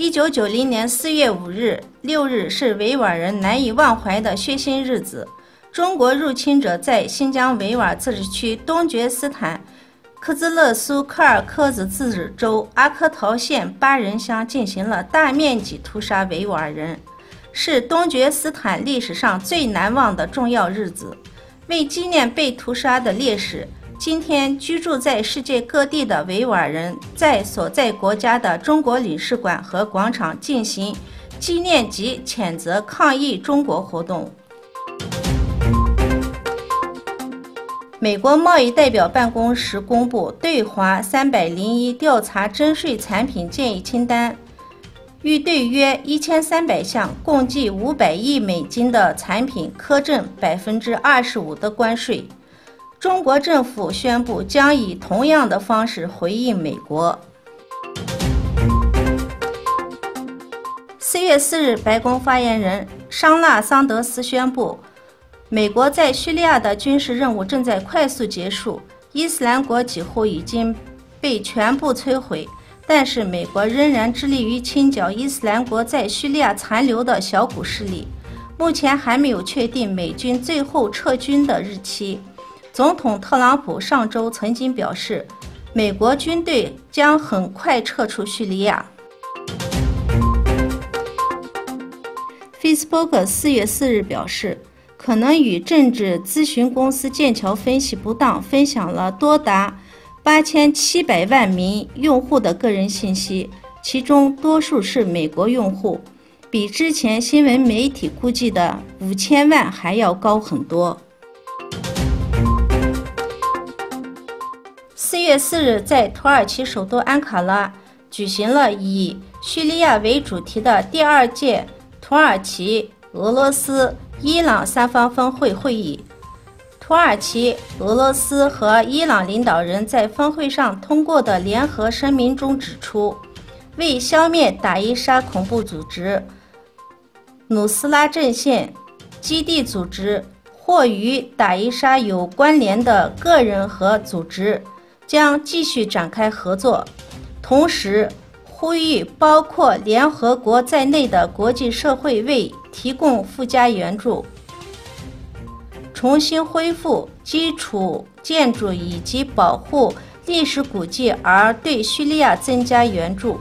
1990年4月5日、6日是维吾尔人难以忘怀的血腥日子。中国入侵者在新疆维吾尔自治区东觉斯坦克孜勒苏柯尔克孜自治州阿克陶县巴人乡进行了大面积屠杀维吾尔人，是东觉斯坦历史上最难忘的重要日子。为纪念被屠杀的烈士，今天居住在世界各地的维吾尔人在所在国家的中国领事馆和广场进行纪念及谴责抗议中国活动。美国贸易代表办公室公布对华301调查征税产品建议清单，欲对约1300项共计500亿美金的产品苛征25%的关税。中国政府宣布将以同样的方式回应美国。4月4日，白宫发言人桑纳桑德斯宣布，美国在叙利亚的军事任务正在快速结束，伊斯兰国几乎已经被全部摧毁，但是美国仍然致力于清剿伊斯兰国在叙利亚残留的小股势力。目前还没有确定美军最后撤军的日期。总统特朗普上周曾经表示，美国军队将很快撤出叙利亚。Facebook 4月4日表示，可能与政治咨询公司剑桥分析不当分享了多达8700万名用户的个人信息，其中多数是美国用户，比之前新闻媒体估计的5000万还要高很多。4月4日，在土耳其首都安卡拉举行了以叙利亚为主题的第2届土耳其、俄罗斯、伊朗三方峰会会议。土耳其、俄罗斯和伊朗领导人在峰会上通过的联合声明中指出，为消灭打伊沙恐怖组织、努斯拉阵线、基地组织或与打伊沙有关联的个人和组织，将继续展开合作，同时呼吁包括联合国在内的国际社会为提供附加援助，重新恢复基础建筑以及保护历史古迹，而对叙利亚增加援助。